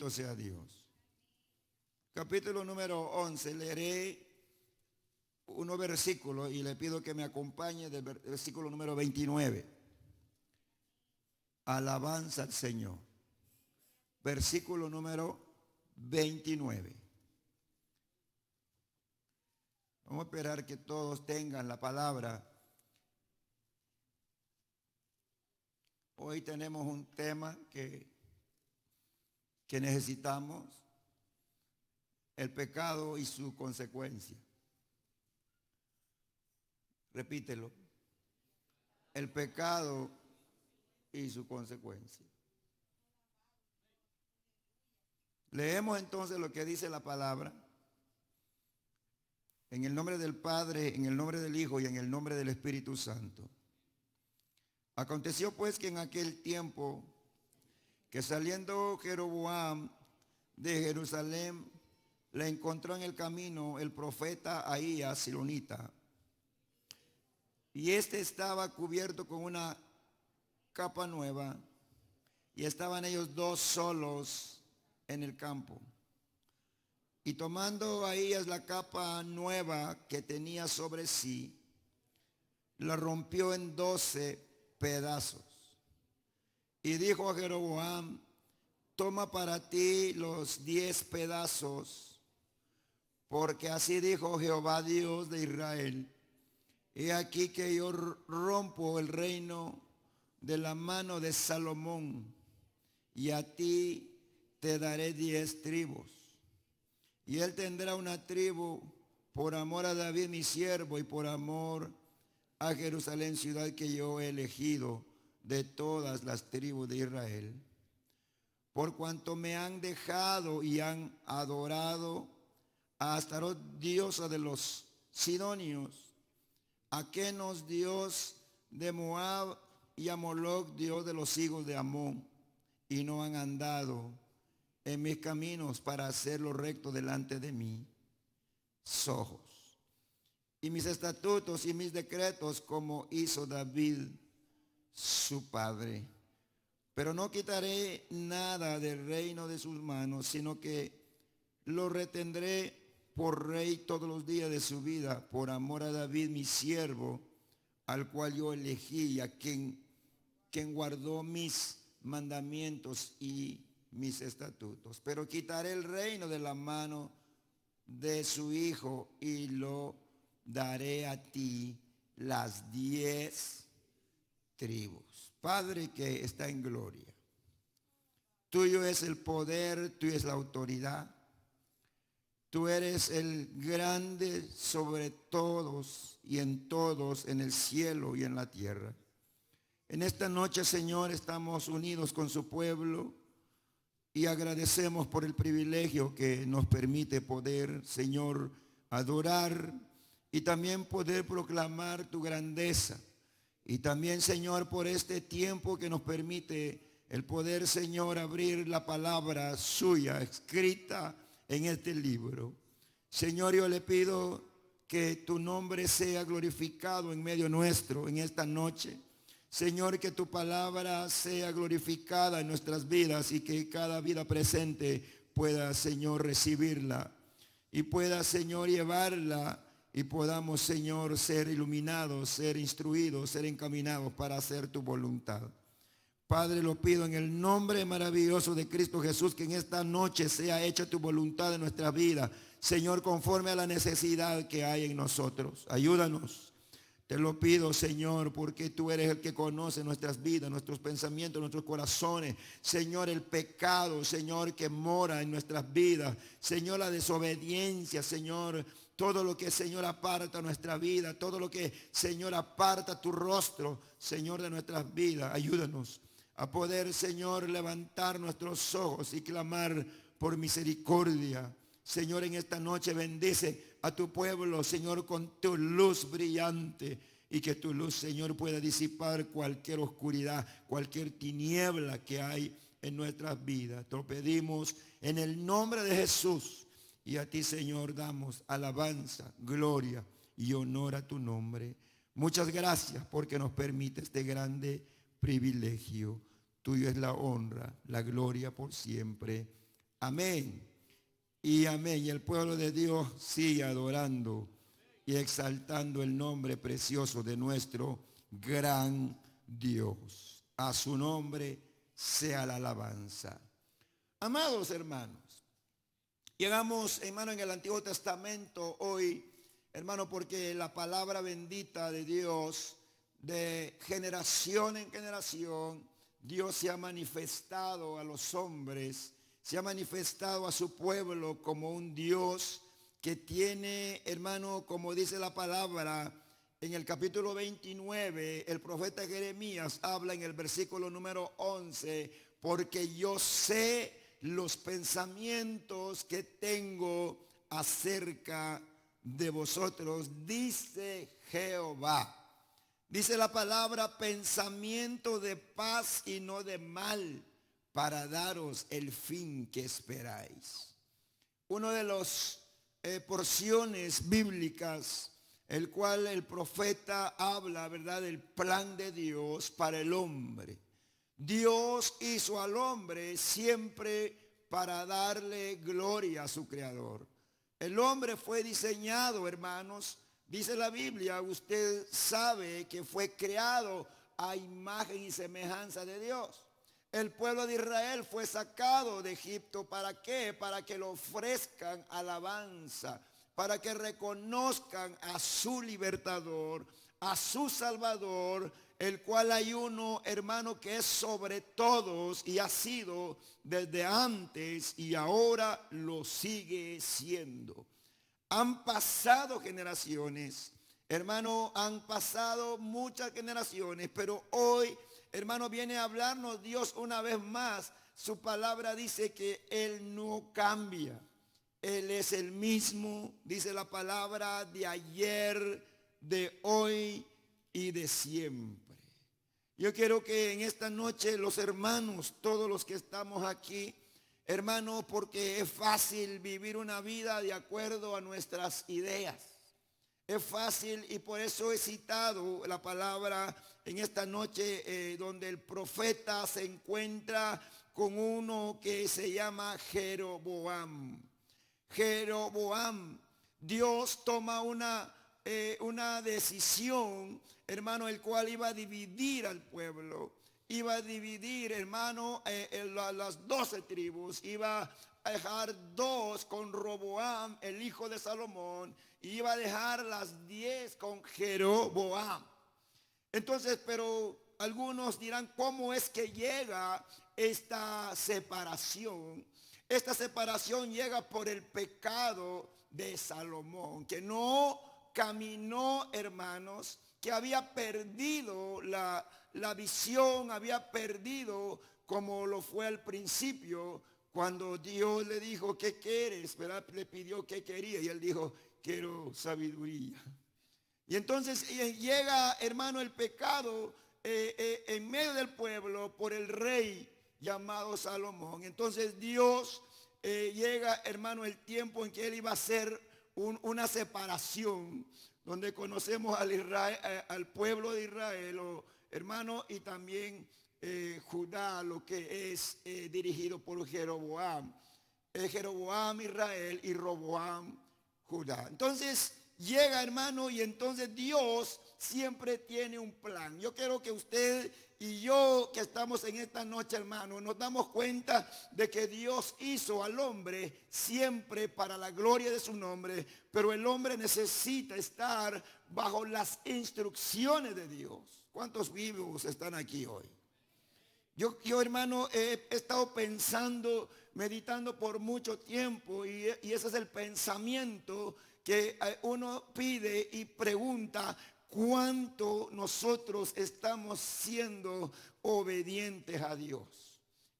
Bendito sea Dios. Capítulo número 11. Leeré unos versículos y le pido que me acompañe del versículo número 29. Alabanza al Señor. Versículo número 29. Vamos a esperar que todos tengan la palabra. Hoy tenemos un tema que necesitamos: el pecado y su consecuencia. Repítelo: el pecado y su consecuencia. Leemos entonces lo que dice la palabra. En el nombre del Padre, en el nombre del Hijo y en el nombre del Espíritu Santo. Aconteció pues que en aquel tiempo, que saliendo Jeroboam de Jerusalén, le encontró en el camino el profeta Ahías silonita. Y este estaba cubierto con una capa nueva, y estaban ellos dos solos en el campo. Y tomando Ahías la capa nueva que tenía sobre sí, la rompió en 12 pedazos. Y dijo a Jeroboam: toma para ti los 10 pedazos, porque así dijo Jehová Dios de Israel: he aquí que yo rompo el reino de la mano de Salomón, y a ti te daré 10 tribus. Y él tendrá una tribu por amor a David mi siervo, y por amor a Jerusalén, ciudad que yo he elegido de todas las tribus de Israel. Por cuanto me han dejado y han adorado a Astarot, diosa de los sidonios, a Kenos, dios de Moab, y a Moloc, dios de los hijos de Amón, y no han andado en mis caminos para hacerlo recto delante de mí, ojos. Y mis estatutos y mis decretos, como hizo David su padre. Pero no quitaré nada del reino de sus manos, sino que lo retendré por rey todos los días de su vida, por amor a David mi siervo, al cual yo elegí, a quien guardó mis mandamientos y mis estatutos. Pero quitaré el reino de la mano de su hijo, y lo daré a ti las 10 tribus. Padre que está en gloria, tuyo es el poder, tuya es la autoridad. Tú eres el grande sobre todos y en todos, en el cielo y en la tierra. En esta noche, Señor, estamos unidos con su pueblo y agradecemos por el privilegio que nos permite poder, Señor, adorar y también poder proclamar tu grandeza. Y también, Señor, por este tiempo que nos permite el poder, Señor, abrir la palabra suya escrita en este libro. Señor, yo le pido que tu nombre sea glorificado en medio nuestro en esta noche. Señor, que tu palabra sea glorificada en nuestras vidas y que cada vida presente pueda, Señor, recibirla y pueda, Señor, llevarla y podamos, Señor, ser iluminados, ser instruidos, ser encaminados para hacer tu voluntad. Padre, lo pido en el nombre maravilloso de Cristo Jesús, que en esta noche sea hecha tu voluntad en nuestra vida, Señor, conforme a la necesidad que hay en nosotros. Ayúdanos. Te lo pido, Señor, porque tú eres el que conoce nuestras vidas, nuestros pensamientos, nuestros corazones. Señor, el pecado, Señor, que mora en nuestras vidas. Señor, la desobediencia, Señor, todo lo que, Señor, aparta nuestra vida, todo lo que, Señor, aparta tu rostro, Señor, de nuestras vidas. Ayúdanos a poder, Señor, levantar nuestros ojos y clamar por misericordia. Señor, en esta noche bendice a tu pueblo, Señor, con tu luz brillante, y que tu luz, Señor, pueda disipar cualquier oscuridad, cualquier tiniebla que hay en nuestras vidas. Te lo pedimos en el nombre de Jesús, y a ti, Señor, damos alabanza, gloria y honor a tu nombre. Muchas gracias porque nos permite este grande privilegio. Tuyo es la honra, la gloria por siempre. Amén. Y amén. Y el pueblo de Dios sigue adorando y exaltando el nombre precioso de nuestro gran Dios. A su nombre sea la alabanza. Amados hermanos, llegamos, hermano, en el Antiguo Testamento hoy, hermano, porque la palabra bendita de Dios, de generación en generación, Dios se ha manifestado a los hombres, se ha manifestado a su pueblo como un Dios que tiene, hermano, como dice la palabra, en el capítulo 29, el profeta Jeremías habla en el versículo número 11, porque yo sé los pensamientos que tengo acerca de vosotros, dice Jehová. Dice la palabra, pensamiento de paz y no de mal, para daros el fin que esperáis. Uno de los porciones bíblicas, el cual el profeta habla, ¿verdad?, del plan de Dios para el hombre. Dios hizo al hombre siempre para darle gloria a su creador. El hombre fue diseñado, hermanos, dice la Biblia, usted sabe que fue creado a imagen y semejanza de Dios. El pueblo de Israel fue sacado de Egipto. ¿Para qué? Para que lo ofrezcan alabanza, para que reconozcan a su libertador, a su salvador, el cual hay uno, hermano, que es sobre todos y ha sido desde antes y ahora lo sigue siendo. Han pasado generaciones, hermano, han pasado muchas generaciones, pero hoy, hermano, viene a hablarnos Dios una vez más. Su palabra dice que Él no cambia. Él es el mismo, dice la palabra, de ayer, de hoy y de siempre. Yo quiero que en esta noche los hermanos, todos los que estamos aquí, hermanos, porque es fácil vivir una vida de acuerdo a nuestras ideas. Es fácil y por eso he citado la palabra en esta noche donde el profeta se encuentra con uno que se llama Jeroboam. Jeroboam, Dios toma una decisión, hermano, el cual iba a dividir al pueblo. Iba a dividir, hermano, las 12 tribus. Iba a dejar 2 con Roboam, el hijo de Salomón. Y iba a dejar las 10 con Jeroboam. Entonces, pero algunos dirán, ¿cómo es que llega esta separación? Esta separación llega por el pecado de Salomón, que no caminó, hermanos, que había perdido la visión, había perdido como lo fue al principio, cuando Dios le dijo, ¿qué quieres? ¿Verdad? Le pidió qué quería y él dijo, quiero sabiduría. Y entonces llega, hermano, el pecado en medio del pueblo por el rey llamado Salomón. Entonces Dios llega, hermano, el tiempo en que él iba a hacer una separación, donde conocemos al pueblo de Israel, hermano, y también Judá, lo que es dirigido por Jeroboam. Jeroboam Israel y Roboam Judá. Entonces llega, hermano, y entonces Dios siempre tiene un plan. Yo quiero que usted y yo que estamos en esta noche, hermano, nos damos cuenta de que Dios hizo al hombre siempre para la gloria de su nombre, pero el hombre necesita estar bajo las instrucciones de Dios. ¿Cuántos vivos están aquí hoy? Yo hermano, he estado pensando, meditando por mucho tiempo y ese es el pensamiento que uno pide y pregunta, ¿cuánto nosotros estamos siendo obedientes a Dios?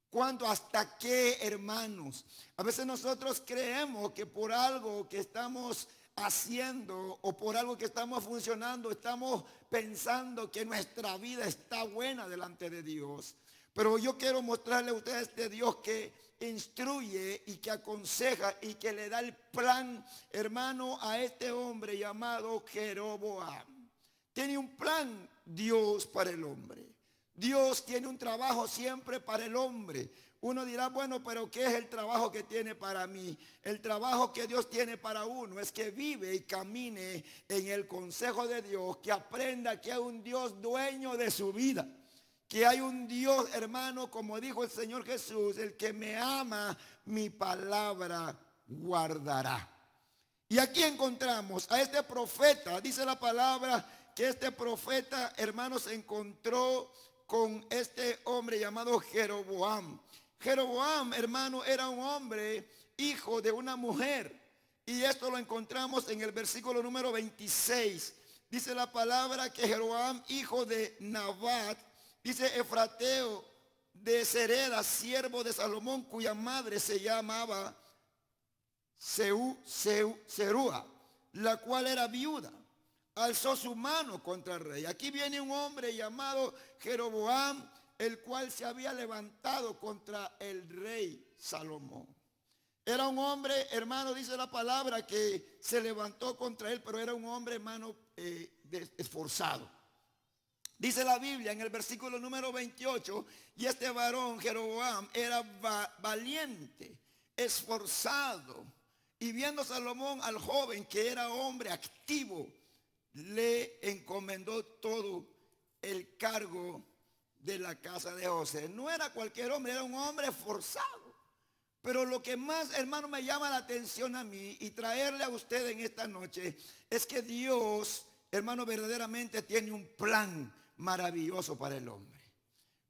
¿Cuánto, hasta qué, hermanos? A veces nosotros creemos que por algo que estamos haciendo o por algo que estamos funcionando, estamos pensando que nuestra vida está buena delante de Dios. Pero yo quiero mostrarle a ustedes este Dios que instruye y que aconseja y que le da el plan, hermano, a este hombre llamado Jeroboam. Tiene un plan Dios para el hombre. Dios tiene un trabajo siempre para el hombre. Uno dirá, bueno, pero ¿qué es el trabajo que tiene para mí? El trabajo que Dios tiene para uno es que vive y camine en el consejo de Dios, que aprenda que hay un Dios dueño de su vida. Que hay un Dios, hermano, como dijo el Señor Jesús, el que me ama, mi palabra guardará. Y aquí encontramos a este profeta, dice la palabra, que este profeta, hermano, se encontró con este hombre llamado Jeroboam. Jeroboam, hermano, era un hombre, hijo de una mujer. Y esto lo encontramos en el versículo número 26. Dice la palabra que Jeroboam, hijo de Nabat, dice Efrateo de Sereda, siervo de Salomón, cuya madre se llamaba Serúa, la cual era viuda, alzó su mano contra el rey. Aquí viene un hombre llamado Jeroboam, el cual se había levantado contra el rey Salomón. Era un hombre, hermano, dice la palabra, que se levantó contra él, pero era un hombre, hermano, esforzado. Dice la Biblia en el versículo número 28, y este varón, Jeroboam, era valiente, esforzado. Y viendo Salomón al joven, que era hombre activo, le encomendó todo el cargo de la casa de José. No era cualquier hombre, era un hombre esforzado. Pero lo que más, hermano, me llama la atención a mí y traerle a usted en esta noche es que Dios, hermano, verdaderamente tiene un plan maravilloso para el hombre.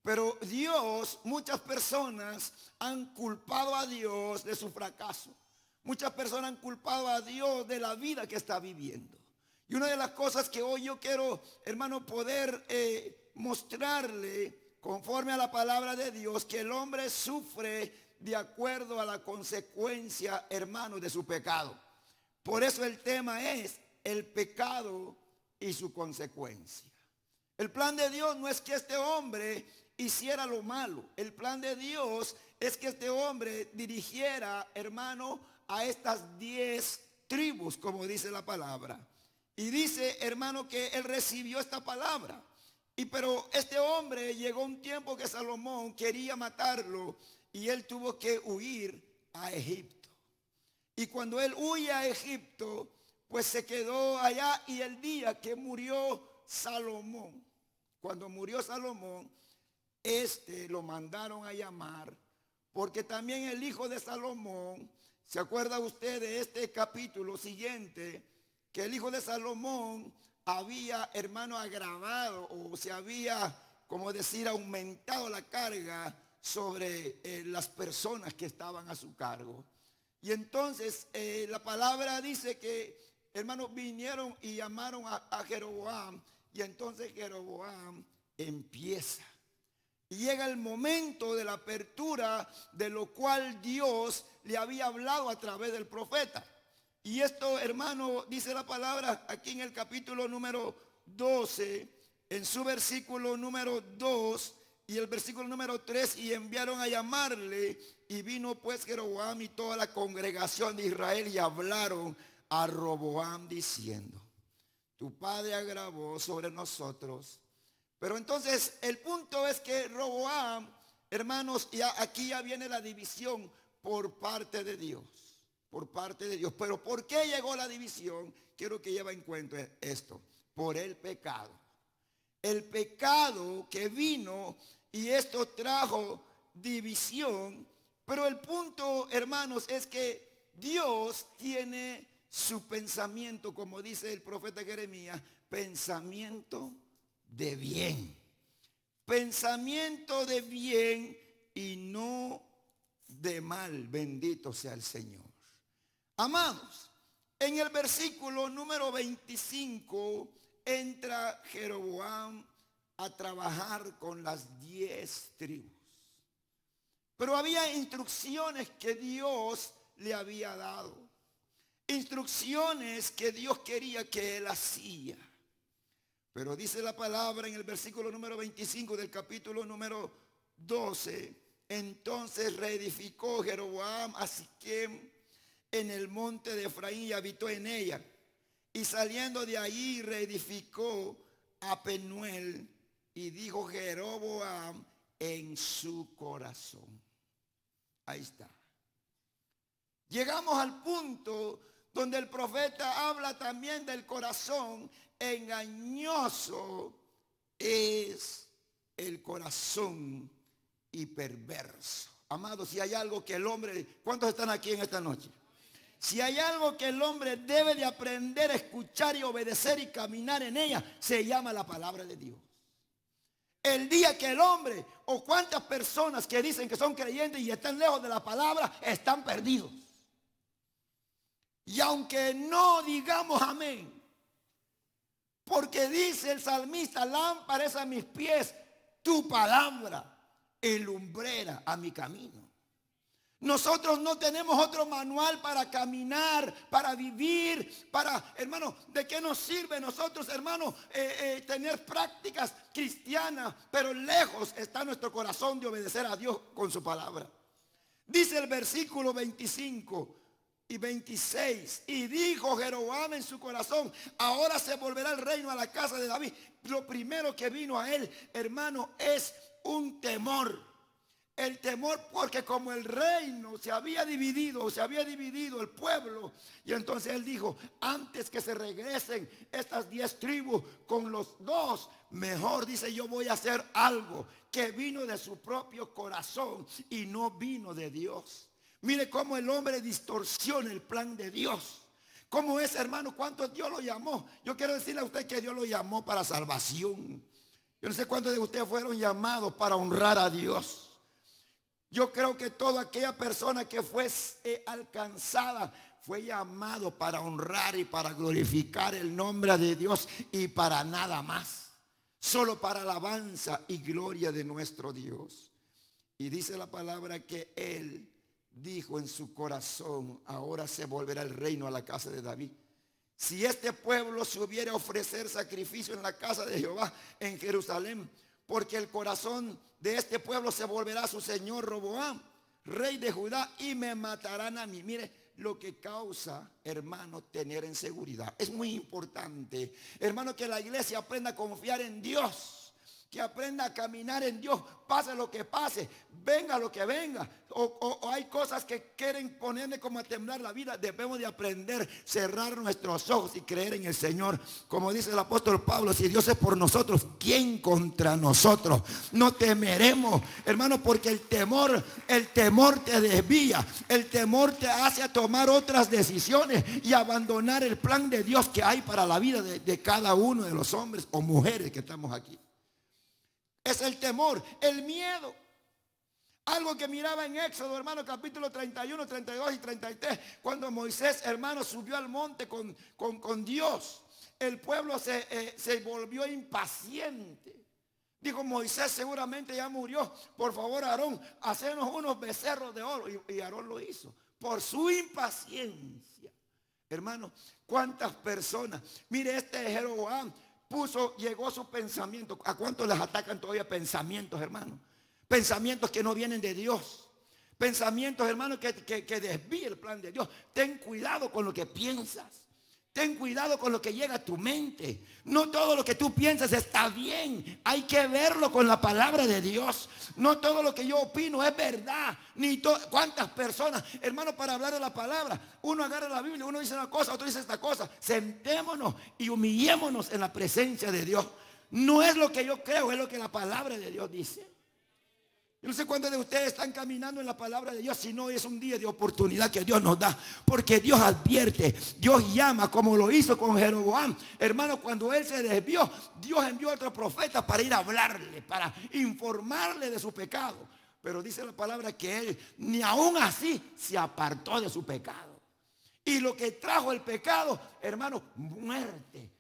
Pero Dios, muchas personas han culpado a Dios de su fracaso. Muchas personas han culpado a Dios de la vida que está viviendo. Y una de las cosas que hoy yo quiero, hermano, poder mostrarle conforme a la palabra de Dios, que el hombre sufre de acuerdo a la consecuencia, hermano, de su pecado. Por eso el tema es el pecado y su consecuencia. El plan de Dios no es que este hombre hiciera lo malo. El plan de Dios es que este hombre dirigiera, hermano, a estas 10 tribus, como dice la palabra. Y dice, hermano, que él recibió esta palabra. Pero este hombre llegó un tiempo que Salomón quería matarlo y él tuvo que huir a Egipto. Y cuando él huye a Egipto, pues se quedó allá, y el día que murió Salomón, cuando murió Salomón, lo mandaron a llamar, porque también el hijo de Salomón, ¿se acuerda usted de este capítulo siguiente? Que el hijo de Salomón había, hermano, agravado, o se había, como decir, aumentado la carga sobre las personas que estaban a su cargo. Y entonces la palabra dice que, hermanos, vinieron y llamaron a Jeroboam, y entonces Jeroboam empieza. Y llega el momento de la apertura, de lo cual Dios le había hablado a través del profeta. Y esto, hermano, dice la palabra aquí en el capítulo número 12, en su versículo número 2 y el versículo número 3, y enviaron a llamarle, y vino pues Jeroboam y toda la congregación de Israel, y hablaron a Roboam diciendo: tu padre agravó sobre nosotros. Pero entonces el punto es que Roboam, hermanos, aquí ya viene la división por parte de Dios. Por parte de Dios. Pero ¿por qué llegó la división? Quiero que lleve en cuenta esto. Por el pecado. El pecado que vino, y esto trajo división. Pero el punto, hermanos, es que Dios tiene su pensamiento, como dice el profeta Jeremías, pensamiento de bien. Pensamiento de bien y no de mal. Bendito sea el Señor. Amados, en el versículo número 25 entra Jeroboam a trabajar con las 10 tribus. Pero había instrucciones que Dios le había dado. Instrucciones que Dios quería que él hacía. Pero dice la palabra en el versículo número 25 del capítulo número 12. Entonces reedificó Jeroboam a Siquem en el monte de Efraín y habitó en ella. Y saliendo de allí reedificó a Penuel, y dijo Jeroboam en su corazón. Ahí está. Llegamos al punto donde el profeta habla también del corazón. Engañoso es el corazón y perverso. Amados, si hay algo que el hombre, ¿cuántos están aquí en esta noche? Si hay algo que el hombre debe de aprender a escuchar y obedecer y caminar en ella, se llama la palabra de Dios. El día que el hombre, o cuántas personas que dicen que son creyentes y están lejos de la palabra, están perdidos. Y aunque no digamos amén, porque dice el salmista, lámpara es a mis pies tu palabra y lumbrera a mi camino. Nosotros no tenemos otro manual para caminar, para vivir, hermano, ¿de qué nos sirve nosotros, hermano, tener prácticas cristianas, pero lejos está nuestro corazón de obedecer a Dios con su palabra? Dice el versículo 25 y 26, y dijo Jeroboam en su corazón, ahora se volverá el reino a la casa de David. Lo primero que vino a él, hermano, es un temor. El temor, porque como el reino se había dividido el pueblo, y entonces él dijo, antes que se regresen estas 10 tribus con los 2, mejor, dice, yo voy a hacer algo que vino de su propio corazón y no vino de Dios. Mire cómo el hombre distorsiona el plan de Dios. ¿Cómo es, hermano? ¿Cuántos Dios lo llamó? Yo quiero decirle a usted que Dios lo llamó para salvación. Yo no sé cuántos de ustedes fueron llamados para honrar a Dios. Yo creo que toda aquella persona que fue alcanzada fue llamado para honrar y para glorificar el nombre de Dios y para nada más. Solo para alabanza y gloria de nuestro Dios. Y dice la palabra que él dijo en su corazón, ahora se volverá el reino a la casa de David. Si este pueblo se hubiera a ofrecer sacrificio en la casa de Jehová en Jerusalén, porque el corazón de este pueblo se volverá a su señor Roboam, rey de Judá, y me matarán a mí. Mire lo que causa, hermano, tener inseguridad. Es muy importante, hermano, que la iglesia aprenda a confiar en Dios. Que aprenda a caminar en Dios, pase lo que pase, venga lo que venga, o hay cosas que quieren ponerle como a temblar la vida. Debemos de aprender a cerrar nuestros ojos y creer en el Señor. Como dice el apóstol Pablo, si Dios es por nosotros, ¿quién contra nosotros? No temeremos, hermano, porque el temor te desvía, el temor te hace a tomar otras decisiones y abandonar el plan de Dios que hay para la vida de cada uno de los hombres o mujeres que estamos aquí. Es el temor, el miedo. Algo que miraba en Éxodo, hermano, capítulo 31, 32 y 33. Cuando Moisés, hermano, subió al monte con Dios. El pueblo se volvió impaciente. Dijo, Moisés seguramente ya murió. Por favor, Aarón, hacenos unos becerros de oro. Y Aarón lo hizo. Por su impaciencia. Hermano, ¿cuántas personas? Mire, este Jeroboam llegó su pensamiento. ¿A cuántos les atacan todavía pensamientos, hermano? Pensamientos que no vienen de Dios. Pensamientos, hermano, que desvíen el plan de Dios. Ten cuidado con lo que piensas. Ten cuidado con lo que llega a tu mente. No todo lo que tú piensas está bien. Hay que verlo con la palabra de Dios. No todo lo que yo opino es verdad. ¿Cuántas personas, hermano, para hablar de la palabra? Uno agarra la Biblia, uno dice una cosa, otro dice esta cosa. Sentémonos y humillémonos en la presencia de Dios. No es lo que yo creo, es lo que la palabra de Dios dice. Yo no sé cuántos de ustedes están caminando en la palabra de Dios, si no es un día de oportunidad que Dios nos da. Porque Dios advierte, Dios llama, como lo hizo con Jeroboam. Hermano, cuando él se desvió, Dios envió a otro profeta para ir a hablarle, para informarle de su pecado. Pero dice la palabra que él ni aún así se apartó de su pecado. Y lo que trajo el pecado, hermano, muerte,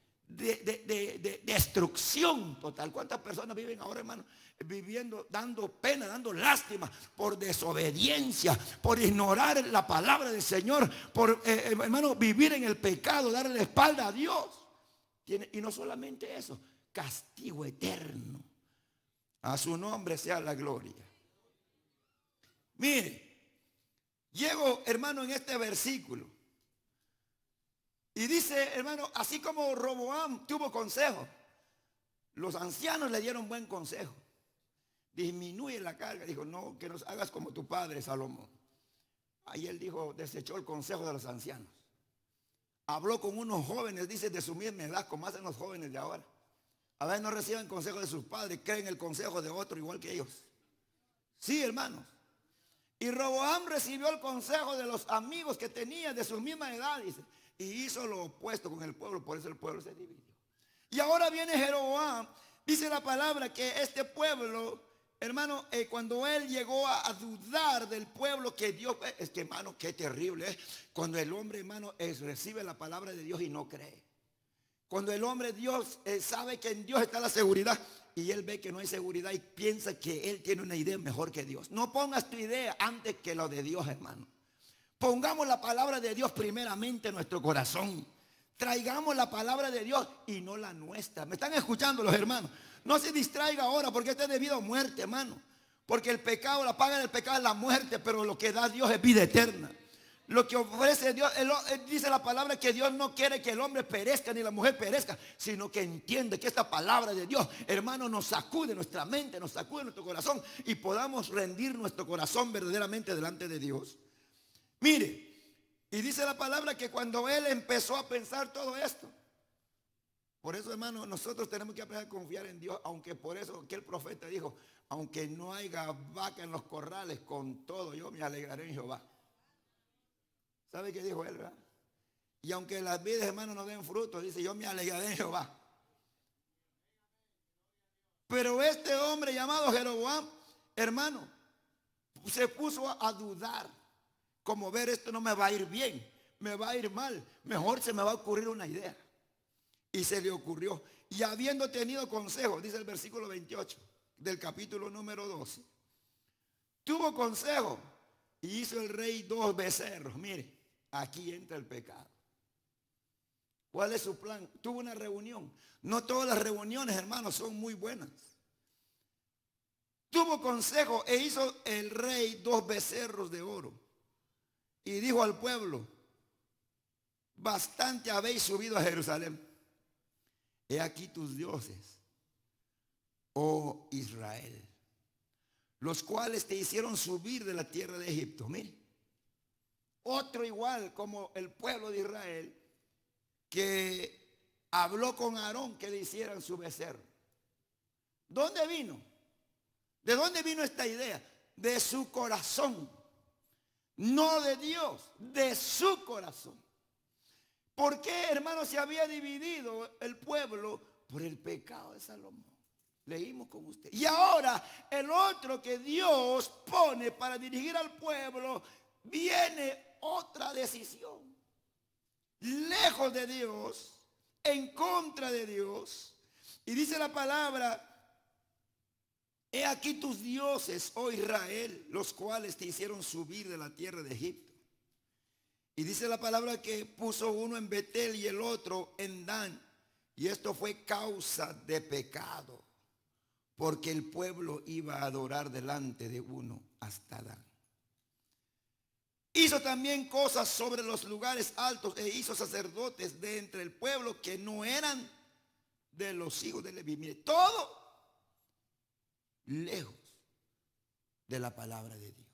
destrucción total. ¿Cuántas personas viven ahora, hermano? Viviendo, dando pena, dando lástima por desobediencia, por ignorar la palabra del Señor, por, hermano, vivir en el pecado, darle la espalda a Dios. Y no solamente eso, castigo eterno. A su nombre sea la gloria. Mire, llego, hermano, en este versículo. Y dice, hermano, así como Roboam tuvo consejo, los ancianos le dieron buen consejo. disminuye la carga. Dijo, no, que nos hagas como tu padre Salomón. Ahí él dijo, desechó el consejo de los ancianos. Habló con unos jóvenes, dice, de su misma edad, como hacen los jóvenes de ahora. A veces no reciben consejo de sus padres, creen el consejo de otro igual que ellos. Sí, hermanos. Y Roboam recibió el consejo de los amigos que tenía de su misma edad, dice, y hizo lo opuesto con el pueblo, por eso el pueblo se dividió. Y ahora viene Jeroboam, dice la palabra que este pueblo, hermano, cuando él llegó a dudar del pueblo que Dios, es que hermano, qué terrible es cuando el hombre, hermano, recibe la palabra de Dios y no cree. Cuando el hombre Dios sabe que en Dios está la seguridad y él ve que no hay seguridad y piensa que él tiene una idea mejor que Dios. No pongas tu idea antes que lo de Dios, hermano. Pongamos la palabra de Dios primeramente en nuestro corazón. Traigamos la palabra de Dios y no la nuestra. ¿Me están escuchando los hermanos? No se distraiga ahora porque este es debido a muerte, hermano. Porque el pecado, la paga del pecado es la muerte, pero lo que da Dios es vida eterna. Lo que ofrece Dios, dice la palabra que Dios no quiere que el hombre perezca ni la mujer perezca, sino que entiende que esta palabra de Dios, hermano, nos sacude nuestra mente, nos sacude nuestro corazón y podamos rendir nuestro corazón verdaderamente delante de Dios. Mire, y dice la palabra que cuando él empezó a pensar todo esto, por eso, hermano, nosotros tenemos que aprender a confiar en Dios, aunque por eso que el profeta dijo, aunque no haya vaca en los corrales, con todo yo me alegraré en Jehová. ¿Sabe qué dijo él, verdad? Y aunque las vides, hermano, no den fruto, dice, yo me alegraré en Jehová. Pero este hombre llamado Jeroboam, hermano, se puso a dudar. Como ver, esto no me va a ir bien, me va a ir mal. Mejor se me va a ocurrir una idea. Y se le ocurrió. Y habiendo tenido consejo, dice el versículo 28 del capítulo número 12. Tuvo consejo y hizo el rey 2 becerros. Mire. Aquí entra el pecado. ¿Cuál es su plan? Tuvo una reunión. No todas las reuniones, hermanos, son muy buenas. Tuvo consejo e hizo el rey 2 becerros de oro. Y dijo al pueblo, bastante habéis subido a Jerusalén. He aquí tus dioses, oh Israel, los cuales te hicieron subir de la tierra de Egipto. Mire. Otro igual como el pueblo de Israel que habló con Aarón que le hicieran su becerro. ¿Dónde vino? ¿De dónde vino esta idea? De su corazón. No de Dios, de su corazón. ¿Por qué, hermano, se había dividido el pueblo? Por el pecado de Salomón. Leímos con usted. Y ahora el otro que Dios pone para dirigir al pueblo, viene otra decisión, lejos de Dios, en contra de Dios. Y dice la palabra, he aquí tus dioses, oh Israel, los cuales te hicieron subir de la tierra de Egipto. Y dice la palabra que puso uno en Betel y el otro en Dan. Y esto fue causa de pecado, porque el pueblo iba a adorar delante de uno hasta Dan. Hizo también cosas sobre los lugares altos e hizo sacerdotes de entre el pueblo que no eran de los hijos de Leví. Mire, todo lejos de la palabra de Dios.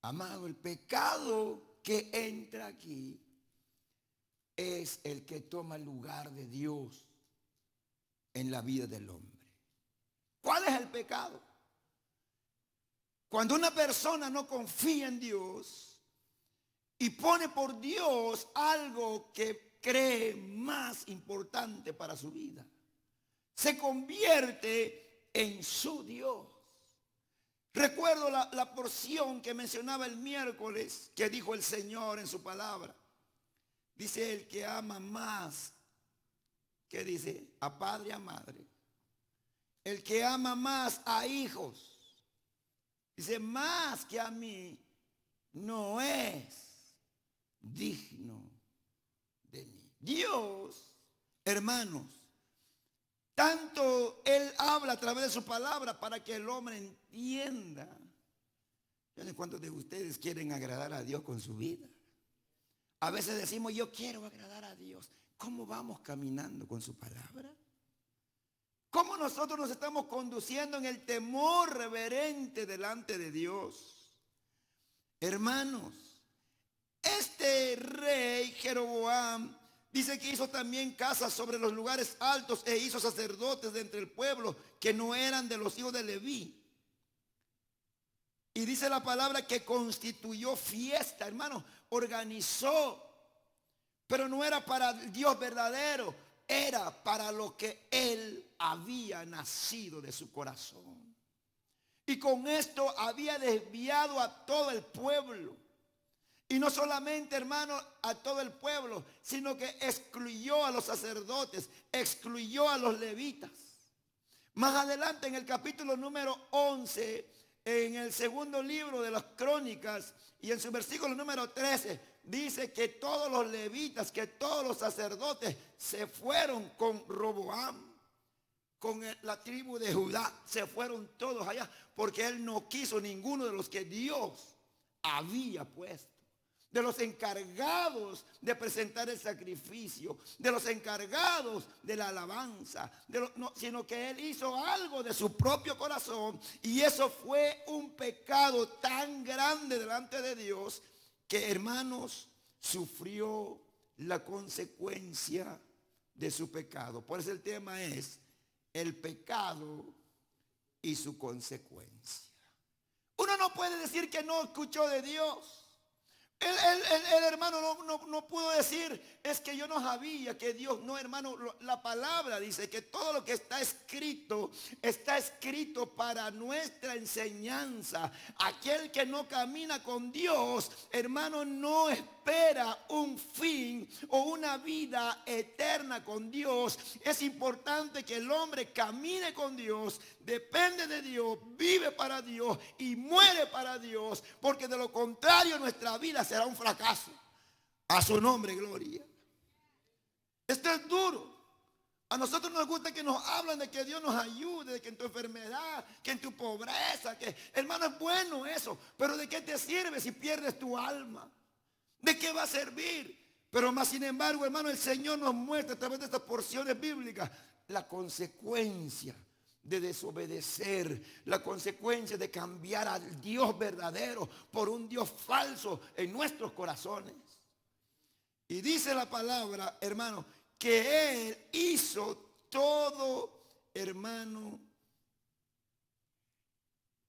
Amado, el pecado que entra aquí es el que toma el lugar de Dios en la vida del hombre. ¿Cuál es el pecado? Cuando una persona no confía en Dios y pone por Dios algo que cree más importante para su vida, se convierte en su Dios. Recuerdo la porción que mencionaba el miércoles que dijo el Señor en su palabra. Dice, el que ama más, ¿qué dice? A padre y a madre. El que ama más a hijos. Dice, más que a mí, no es digno de mí. Dios, hermanos, tanto Él habla a través de su palabra para que el hombre entienda. Yo no sé cuántos de ustedes quieren agradar a Dios con su vida. A veces decimos, yo quiero agradar a Dios. ¿Cómo vamos caminando con su palabra? ¿Cómo nosotros nos estamos conduciendo en el temor reverente delante de Dios? Hermanos, este rey Jeroboam dice que hizo también casas sobre los lugares altos e hizo sacerdotes de entre el pueblo que no eran de los hijos de Leví. Y dice la palabra que constituyó fiesta, hermano, organizó, pero no era para el Dios verdadero, era para lo que él había nacido de su corazón. Y con esto había desviado a todo el pueblo. Y no solamente, hermano, a todo el pueblo, sino que excluyó a los sacerdotes, excluyó a los levitas. Más adelante en el capítulo número 11, en el segundo libro de las Crónicas y en su versículo número 13, dice que todos los levitas, que todos los sacerdotes se fueron con Roboam, con la tribu de Judá, se fueron todos allá, porque él no quiso ninguno de los que Dios había puesto, de los encargados de presentar el sacrificio, de los encargados de la alabanza, sino que él hizo algo de su propio corazón, y eso fue un pecado tan grande delante de Dios que, hermanos, sufrió la consecuencia de su pecado. Por eso el tema es el pecado y su consecuencia. Uno no puede decir que no escuchó de Dios. El hermano no pudo decir, es que yo no sabía que Dios, no, hermano, la palabra dice que todo lo que está escrito para nuestra enseñanza. Aquel que no camina con Dios, hermano, no espera un fin o una vida eterna con Dios. Es importante que el hombre camine con Dios, depende de Dios, vive para Dios y muere para Dios, porque de lo contrario nuestra vida será un fracaso. A su nombre, gloria. Esto es duro. A nosotros nos gusta que nos hablan de que Dios nos ayude, de que en tu enfermedad, que en tu pobreza, que, hermano, es bueno eso, pero ¿de qué te sirve si pierdes tu alma? ¿De qué va a servir? Pero más sin embargo, hermano, el Señor nos muestra a través de estas porciones bíblicas la consecuencia de desobedecer, la consecuencia de cambiar al Dios verdadero por un Dios falso en nuestros corazones. Y dice la palabra, hermano, que Él hizo todo, hermano,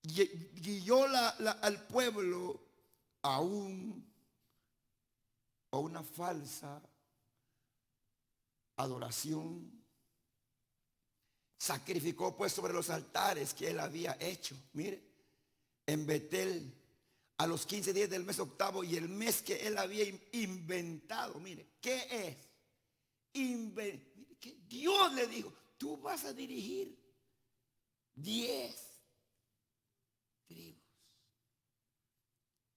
guió al pueblo a una falsa adoración. Sacrificó pues sobre los altares que él había hecho. Mire, en Betel, a los 15 días del mes octavo, y el mes que él había inventado. Mire, ¿qué es? Que Dios le dijo, tú vas a dirigir 10 tribus.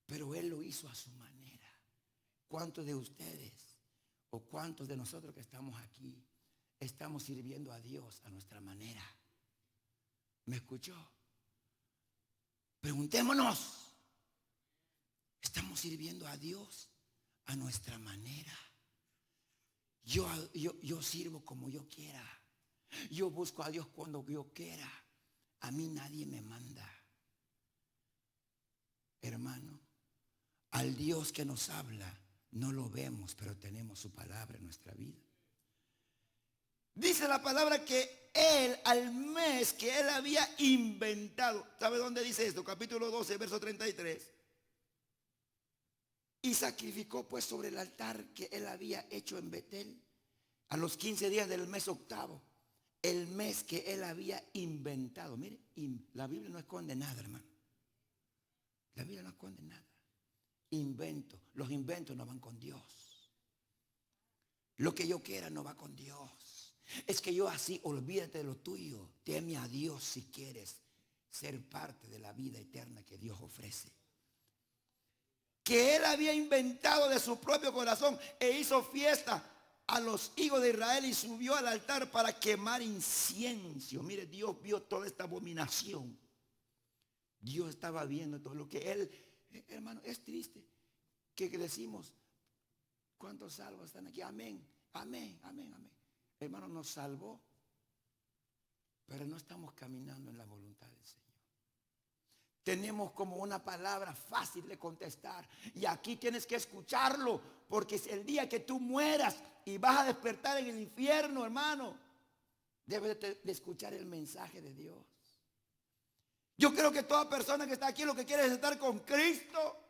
Pero él lo hizo a su manera. ¿Cuántos de ustedes o cuántos de nosotros que estamos aquí estamos sirviendo a Dios a nuestra manera? ¿Me escuchó? Preguntémonos. ¿Estamos sirviendo a Dios a nuestra manera? Yo sirvo como yo quiera. Yo busco a Dios cuando yo quiera. A mí nadie me manda. Hermano, al Dios que nos habla no lo vemos, pero tenemos su palabra en nuestra vida. Dice la palabra que él, al mes que él había inventado, ¿sabe dónde dice esto? Capítulo 12, verso 33. Y sacrificó pues sobre el altar que él había hecho en Betel a los 15 días del mes octavo, el mes que él había inventado. Mire, la Biblia no esconde nada, hermano. La Biblia no esconde nada. Invento. Los inventos no van con Dios. Lo que yo quiera no va con Dios. Es que yo así, olvídate de lo tuyo. Teme a Dios si quieres ser parte de la vida eterna que Dios ofrece. Que él había inventado de su propio corazón e hizo fiesta a los hijos de Israel y subió al altar para quemar incienso. Mire, Dios vio toda esta abominación. Dios estaba viendo todo lo que él, hermano, es triste que decimos, ¿cuántos salvos están aquí? Amén, amén, amén, amén. Hermano, nos salvó pero no estamos caminando en la voluntad del Señor. Tenemos como una palabra fácil de contestar, y aquí tienes que escucharlo, porque es el día que tú mueras y vas a despertar en el infierno, hermano, debes de escuchar el mensaje de Dios. Yo creo que toda persona que está aquí lo que quiere es estar con Cristo,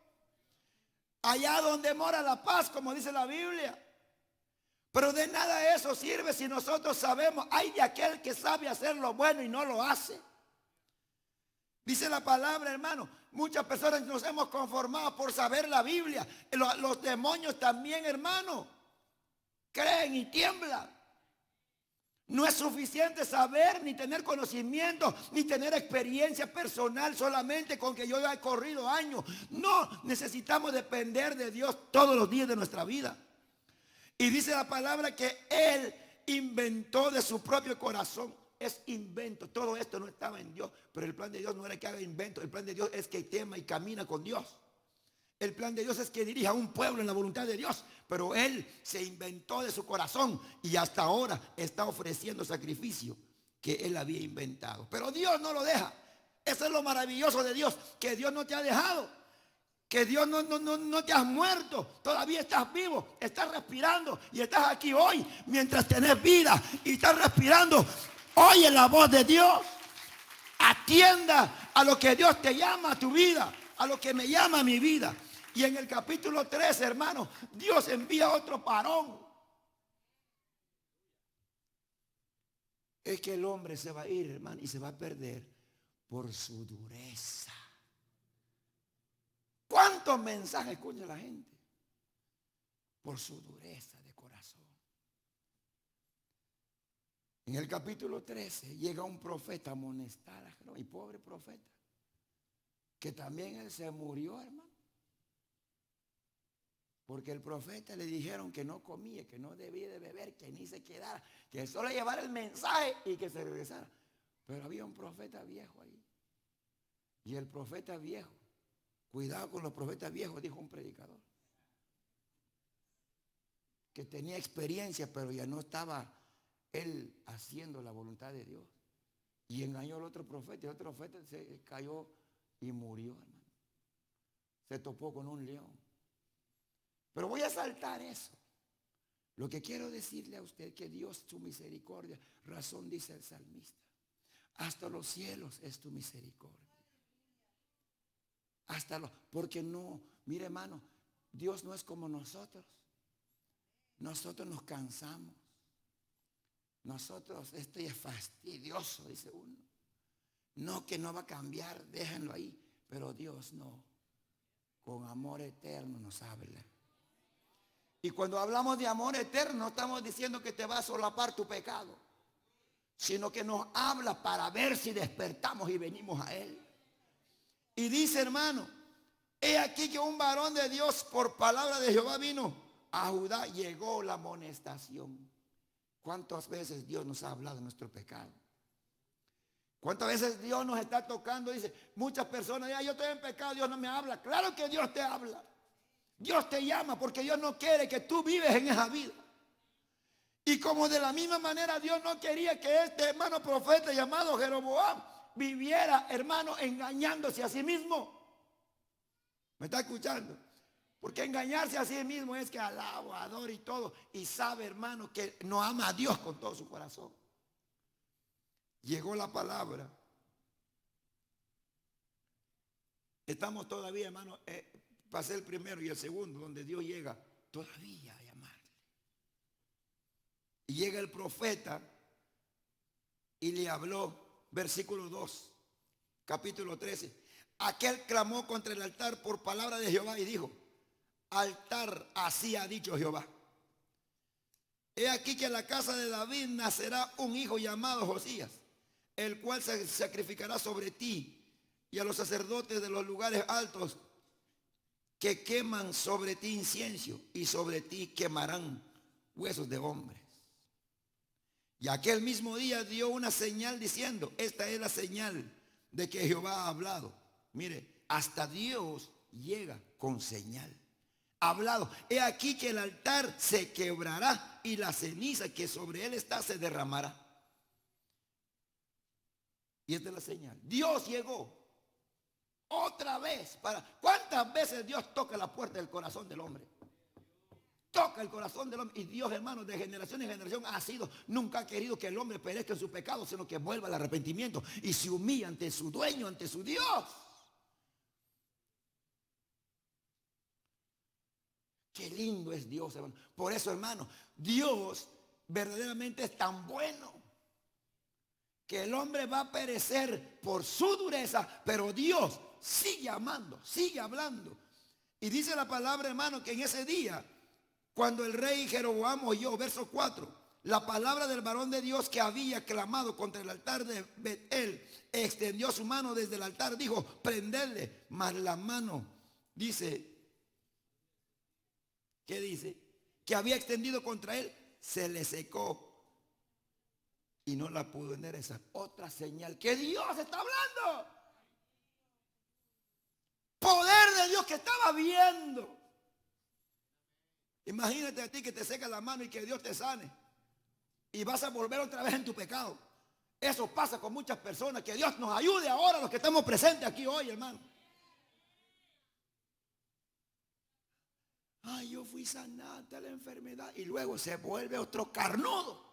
allá donde mora la paz, como dice la Biblia. Pero de nada eso sirve si nosotros sabemos, hay de aquel que sabe hacer lo bueno y no lo hace. Dice la palabra, hermano, muchas personas nos hemos conformado por saber la Biblia. Los demonios también, hermano, creen y tiemblan. No es suficiente saber, ni tener conocimiento, ni tener experiencia personal solamente con que yo haya corrido años. No, necesitamos depender de Dios todos los días de nuestra vida. Y dice la palabra que Él inventó de su propio corazón. Es invento. Todo esto no estaba en Dios. Pero el plan de Dios no era que haga invento. El plan de Dios es que tema y camina con Dios. El plan de Dios es que dirija a un pueblo en la voluntad de Dios. Pero Él se inventó de su corazón y hasta ahora está ofreciendo sacrificio que Él había inventado. Pero Dios no lo deja. Eso es lo maravilloso de Dios, que Dios no te ha dejado, que Dios no te has muerto. Todavía estás vivo, estás respirando y estás aquí hoy mientras tenés vida y estás respirando. Oye la voz de Dios. Atienda a lo que Dios te llama a tu vida, a lo que me llama a mi vida. Y en el capítulo 3, hermano, Dios envía otro varón. Es que el hombre se va a ir, hermano, y se va a perder por su dureza. ¿Cuántos mensajes escucha la gente? Por su dureza de corazón. En el capítulo 13 llega un profeta a amonestar a Jeroboam, y pobre profeta, que también él se murió, hermano. Porque el profeta le dijeron que no comía, que no debía de beber, que ni se quedara, que solo llevara el mensaje y que se regresara. Pero había un profeta viejo ahí. Y el profeta viejo, cuidado con los profetas viejos, dijo un predicador, que tenía experiencia, pero ya no estaba él haciendo la voluntad de Dios. Y engañó al otro profeta, y el otro profeta se cayó y murió, hermano. Se topó con un león. Pero voy a saltar eso. Lo que quiero decirle a usted, que Dios, su misericordia, razón dice el salmista, hasta los cielos es tu misericordia. Porque no, mire, hermano, Dios no es como nosotros. Nosotros nos cansamos. Nosotros, esto es fastidioso, dice uno. No, que no va a cambiar, déjenlo ahí. Pero Dios no. Con amor eterno nos habla. Y cuando hablamos de amor eterno, no estamos diciendo que te va a solapar tu pecado, sino que nos habla para ver si despertamos y venimos a Él. Y dice, hermano, he aquí que un varón de Dios por palabra de Jehová vino a Judá, llegó la amonestación. ¿Cuántas veces Dios nos ha hablado de nuestro pecado? ¿Cuántas veces Dios nos está tocando? Dice, muchas personas, yo estoy en pecado, Dios no me habla. Claro que Dios te habla. Dios te llama porque Dios no quiere que tú vives en esa vida. Y como de la misma manera Dios no quería que este hermano profeta llamado Jeroboam viviera, hermano, engañándose a sí mismo. ¿Me está escuchando? Porque engañarse a sí mismo es que alabo, adora y todo, y sabe, hermano, que no ama a Dios con todo su corazón. Llegó la palabra. Estamos todavía, hermano, pasé el primero y el segundo, donde Dios llega todavía a llamarle. Y llega el profeta y le habló, versículo 2, capítulo 13. Aquel clamó contra el altar por palabra de Jehová y dijo, altar, así ha dicho Jehová. He aquí que en la casa de David nacerá un hijo llamado Josías, el cual se sacrificará sobre ti y a los sacerdotes de los lugares altos que queman sobre ti incienso, y sobre ti quemarán huesos de hombres. Y aquel mismo día dio una señal diciendo, esta es la señal de que Jehová ha hablado. Mire, hasta Dios llega con señal. Ha hablado, he aquí que el altar se quebrará y la ceniza que sobre él está se derramará. Y esta es la señal. Dios llegó otra vez. ¿Cuántas veces Dios toca la puerta del corazón del hombre? Toca el corazón del hombre. Y Dios, hermanos, de generación en generación nunca ha querido que el hombre perezca en su pecado, sino que vuelva al arrepentimiento y se humilla ante su dueño, ante su Dios. Qué lindo es Dios, hermano. Por eso, hermano, Dios verdaderamente es tan bueno que el hombre va a perecer por su dureza, pero Dios sigue amando, sigue hablando. Y dice la palabra, hermano, que en ese día, cuando el rey Jeroboam oyó, verso 4, la palabra del varón de Dios que había clamado contra el altar de Betel, extendió su mano desde el altar, dijo, prenderle, mas la mano, dice, ¿qué dice? Que había extendido contra él, se le secó y no la pudo enderezar. Otra señal que Dios está hablando. Poder de Dios que estaba viendo. Imagínate a ti que te seca la mano y que Dios te sane. Y vas a volver otra vez en tu pecado. Eso pasa con muchas personas. Que Dios nos ayude ahora, los que estamos presentes aquí hoy, hermano. Ay, yo fui sanada de la enfermedad. Y luego se vuelve otro carnudo.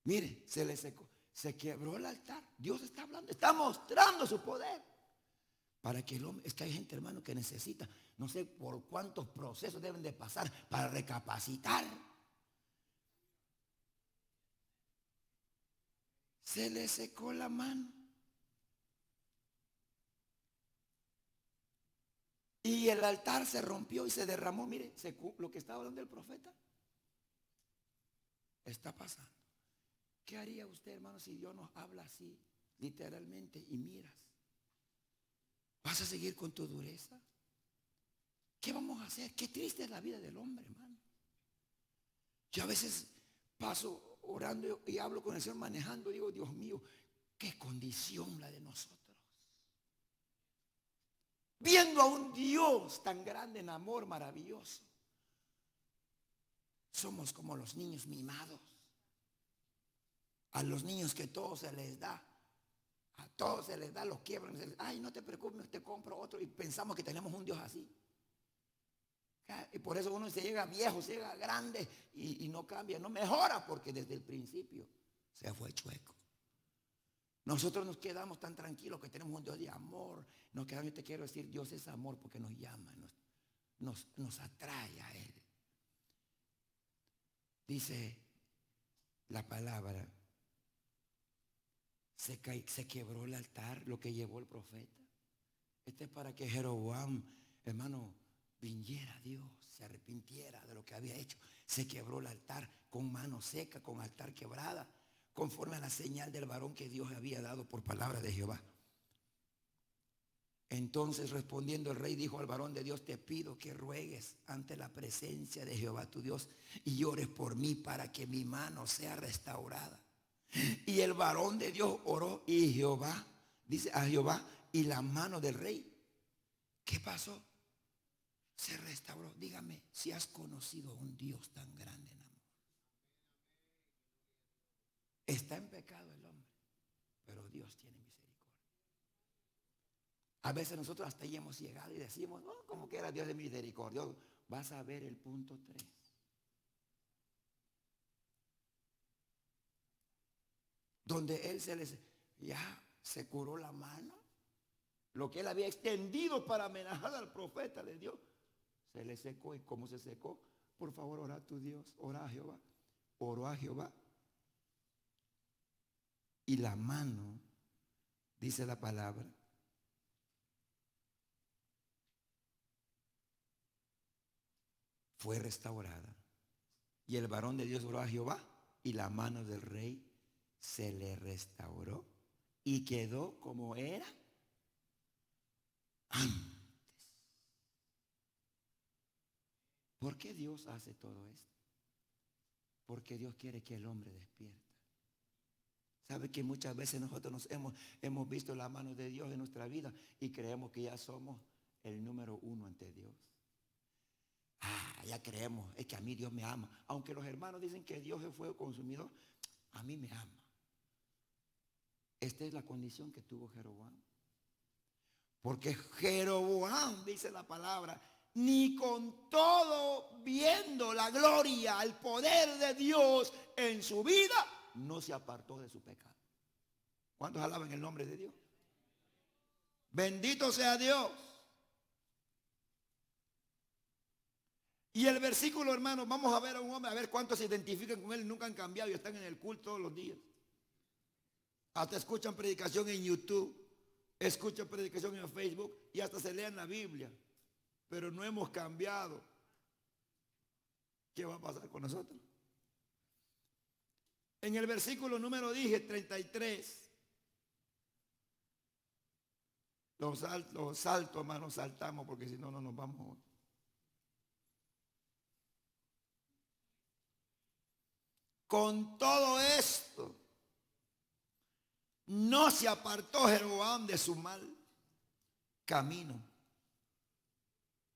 Mire, se le secó. Se quebró el altar. Dios está hablando. Está mostrando su poder. Para que el hombre, es que hay gente, hermano, que necesita, no sé por cuántos procesos deben de pasar para recapacitar. Se le secó la mano. Y el altar se rompió y se derramó. Mire, lo que estaba hablando el profeta está pasando. ¿Qué haría usted, hermano, si Dios nos habla así, literalmente, y miras? ¿Vas a seguir con tu dureza? ¿Qué vamos a hacer? Qué triste es la vida del hombre, hermano. Yo a veces paso orando y hablo con el Señor manejando. Digo, Dios mío, qué condición la de nosotros. Viendo a un Dios tan grande en amor maravilloso. Somos como los niños mimados. A los niños que todo se les da. A todos se les da, los quiebran. Ay, no te preocupes, te compro otro. Y pensamos que tenemos un Dios así. Y por eso uno se llega viejo, se llega grande y no cambia, no mejora, porque desde el principio se fue chueco. Nosotros nos quedamos tan tranquilos que tenemos un Dios de amor. Nos quedamos, yo te quiero decir, Dios es amor porque nos llama, nos atrae a Él. Dice la palabra, se quebró el altar, lo que llevó el profeta. Este es para que Jeroboam, hermano, viniera a Dios, se arrepintiera de lo que había hecho. Se quebró el altar con mano seca, con altar quebrada, conforme a la señal del varón que Dios había dado por palabra de Jehová. Entonces respondiendo el rey dijo al varón de Dios, te pido que ruegues ante la presencia de Jehová tu Dios y llores por mí para que mi mano sea restaurada. Y el varón de Dios oró y Jehová, dice a Jehová, y la mano del rey, ¿qué pasó? Se restauró. Dígame si has conocido a un Dios tan grande en amor. Está en pecado el hombre, pero Dios tiene misericordia. A veces nosotros hasta ahí hemos llegado y decimos, no, como que era Dios de misericordia. Vas a ver el punto 3. Donde él ya se curó la mano. Lo que él había extendido para amenazar al profeta de Dios, se le secó. ¿Y cómo se secó? Por favor, ora a tu Dios, ora a Jehová. Oró a Jehová. Y la mano, dice la palabra, fue restaurada. Y el varón de Dios oró a Jehová y la mano del rey se le restauró y quedó como era antes. ¿Por qué Dios hace todo esto? Porque Dios quiere que el hombre despierte. Sabe que muchas veces nosotros hemos visto la mano de Dios en nuestra vida y creemos que ya somos el número 1 ante Dios. Ya creemos, es que a mí Dios me ama. Aunque los hermanos dicen que Dios es fuego consumidor, a mí me ama. Esta es la condición que tuvo Jeroboam. Porque Jeroboam, dice la palabra, ni con todo viendo la gloria, el poder de Dios en su vida, no se apartó de su pecado. ¿Cuántos alaban el nombre de Dios? Bendito sea Dios. Y el versículo, hermano, vamos a ver a un hombre, a ver cuántos se identifican con él, nunca han cambiado y están en el culto todos los días. Hasta escuchan predicación en YouTube, escuchan predicación en Facebook y hasta se leen la Biblia. Pero no hemos cambiado. ¿Qué va a pasar con nosotros? En el versículo número 33, los saltos, hermanos, saltamos porque si no, no nos vamos. Con todo esto, no se apartó Jeroboam de su mal camino,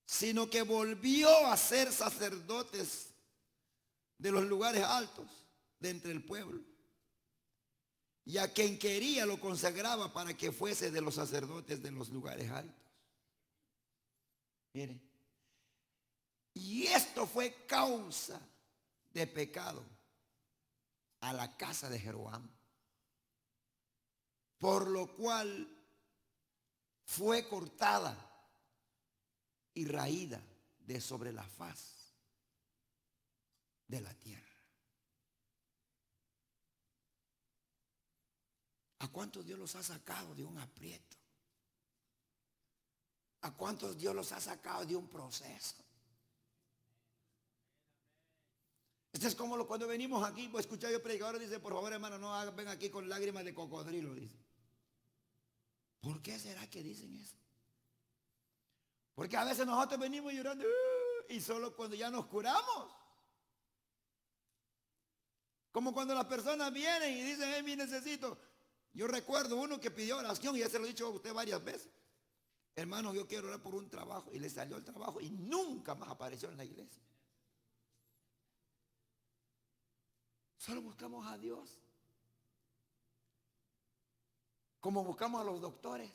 sino que volvió a ser sacerdotes de los lugares altos de entre el pueblo. Y a quien quería lo consagraba para que fuese de los sacerdotes de los lugares altos. Mire, y esto fue causa de pecado a la casa de Jeroboam, por lo cual fue cortada y raída de sobre la faz de la tierra. ¿A cuántos Dios los ha sacado de un aprieto? ¿A cuántos Dios los ha sacado de un proceso? Esto es como cuando venimos aquí, pues escuchar yo predicadores dice, por favor hermano, no ven aquí con lágrimas de cocodrilo, dice. ¿Por qué será que dicen eso? Porque a veces nosotros venimos llorando y solo cuando ya nos curamos. Como cuando las personas vienen y dicen, mi necesito. Yo recuerdo uno que pidió oración y ya se lo he dicho a usted varias veces. Hermano, yo quiero orar por un trabajo y le salió el trabajo y nunca más apareció en la iglesia. Solo buscamos a Dios. Como buscamos a los doctores.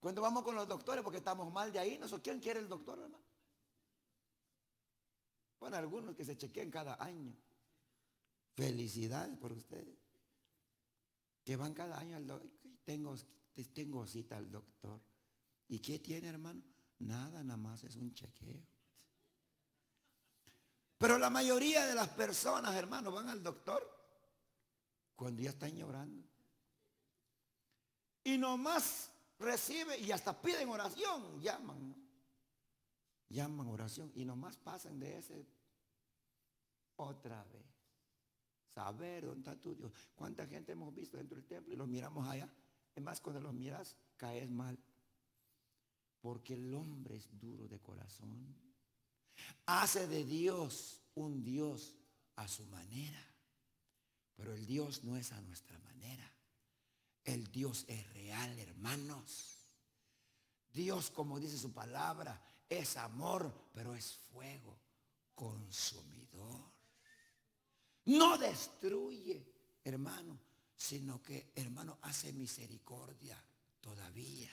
Cuando vamos con los doctores porque estamos mal de ahí, ¿quién quiere el doctor, hermano? Bueno, algunos que se chequean cada año. Felicidades por ustedes. Que van cada año al doctor. Tengo cita al doctor. ¿Y qué tiene, hermano? Nada más es un chequeo. Pero la mayoría de las personas, hermano, van al doctor cuando ya están llorando. Y nomás reciben y hasta piden oración, llaman, ¿no? Llaman oración y nomás pasan de ese otra vez. Saber dónde está tu Dios. ¿Cuánta gente hemos visto dentro del templo y los miramos allá? Es más, cuando los miras, caes mal. Porque el hombre es duro de corazón. Hace de Dios un Dios a su manera. Pero el Dios no es a nuestra manera. El Dios es real, hermanos. Dios, como dice su palabra, es amor, pero es fuego consumidor. No destruye, hermano, sino que, hermano, hace misericordia todavía.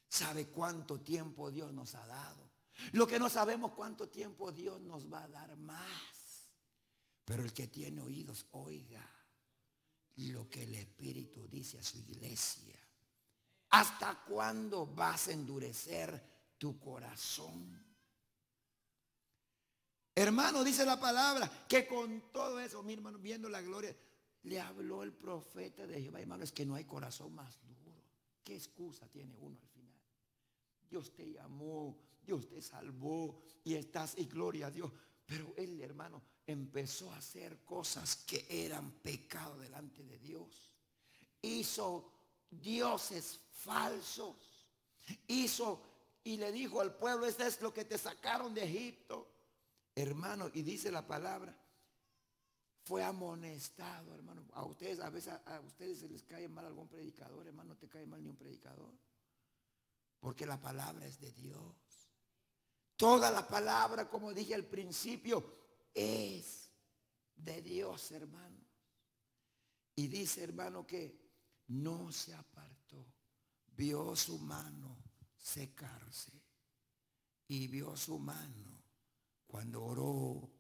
¿Sabe cuánto tiempo Dios nos ha dado? Lo que no sabemos cuánto tiempo Dios nos va a dar más. Pero el que tiene oídos, oiga lo que el Espíritu dice a su iglesia. ¿Hasta cuándo vas a endurecer tu corazón? Hermano, dice la palabra que con todo eso, mi hermano, viendo la gloria, le habló el profeta de Jehová. Hermano, es que no hay corazón más duro. ¿Qué excusa tiene uno al final? Dios te llamó, Dios te salvó y estás, y gloria a Dios. Pero él, hermano, empezó a hacer cosas que eran pecado delante de Dios. Hizo dioses falsos. Hizo y le dijo al pueblo, este es lo que te sacaron de Egipto. Hermano, y dice la palabra, fue amonestado, hermano. A ustedes, a veces a ustedes se les cae mal algún predicador, hermano, no te cae mal ni un predicador. Porque la palabra es de Dios. Toda la palabra, como dije al principio, es de Dios, hermano. Y dice, hermano, que no se apartó. Vio su mano secarse. Y vio su mano cuando oró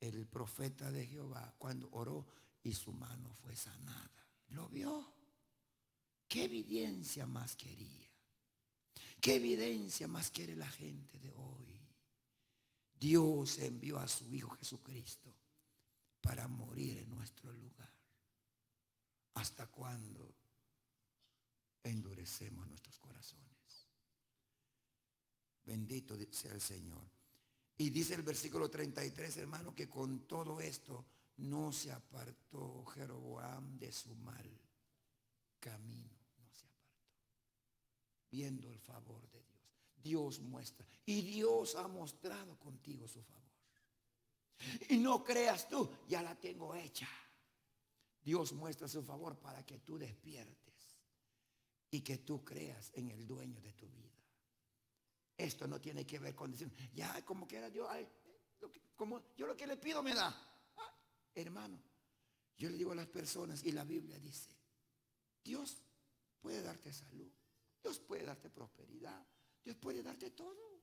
el profeta de Jehová, cuando oró y su mano fue sanada. ¿Lo vio? ¿Qué evidencia más quería? ¿Qué evidencia más quiere la gente de hoy? Dios envió a su Hijo Jesucristo para morir en nuestro lugar. ¿Hasta cuándo endurecemos nuestros corazones? Bendito sea el Señor. Y dice el versículo 33, hermano, que con todo esto no se apartó Jeroboam de su mal camino. No se apartó. Viendo el favor de Dios. Dios muestra. Y Dios ha mostrado contigo su favor. Y no creas tú, ya la tengo hecha. Dios muestra su favor para que tú despiertes y que tú creas en el dueño de tu vida. Esto no tiene que ver con decir, ya como quiera Dios, como yo lo que le pido me da. Hermano, yo le digo a las personas, y la Biblia dice, Dios puede darte salud, Dios puede darte prosperidad, Dios puede darte todo,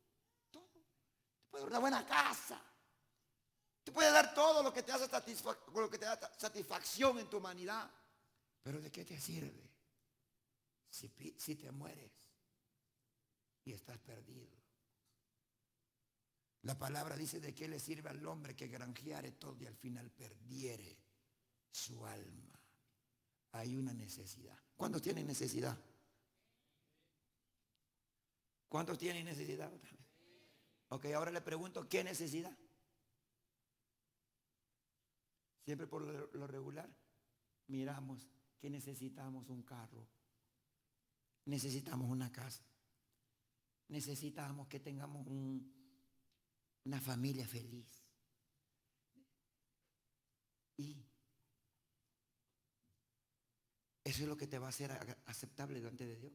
todo. Te puede dar una buena casa, te puede dar todo lo que te hace lo que te da satisfacción en tu humanidad. Pero ¿de qué te sirve si te mueres y estás perdido? La palabra dice, ¿de qué le sirve al hombre que granjeare todo y al final perdiere su alma? Hay una necesidad. ¿Cuántos tienen necesidad? ¿Cuántos tienen necesidad? Ok, ahora le pregunto, ¿qué necesidad? Siempre por lo regular miramos que necesitamos un carro, necesitamos una casa, necesitamos que tengamos una familia feliz. Y eso es lo que te va a hacer aceptable delante de Dios.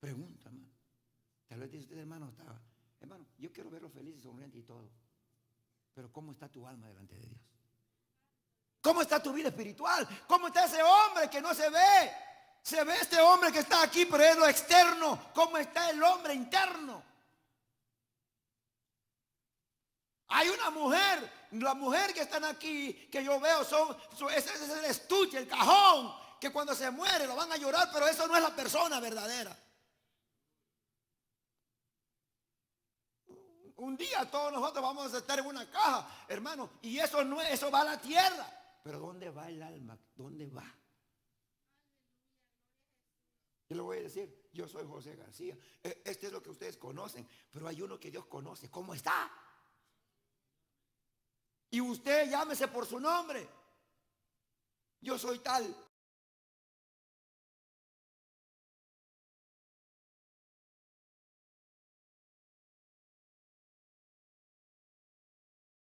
Pregunta, hermano. Tal vez dice usted, hermano, hermano, yo quiero verlo feliz y sonriente y todo. Pero ¿cómo está tu alma delante de Dios? ¿Cómo está tu vida espiritual? ¿Cómo está ese hombre que no se ve? Se ve este hombre que está aquí, pero es lo externo. ¿Cómo está el hombre interno? Hay una mujer, la mujer que están aquí, que yo veo, ese es el estuche, el cajón, que cuando se muere lo van a llorar, pero eso no es la persona verdadera. Un día todos nosotros vamos a estar en una caja, hermano, y eso no es, eso va a la tierra. Pero ¿dónde va el alma? ¿Dónde va? Yo le voy a decir, yo soy José García. Este es lo que ustedes conocen, pero hay uno que Dios conoce. ¿Cómo está? Y usted llámese por su nombre. Yo soy tal.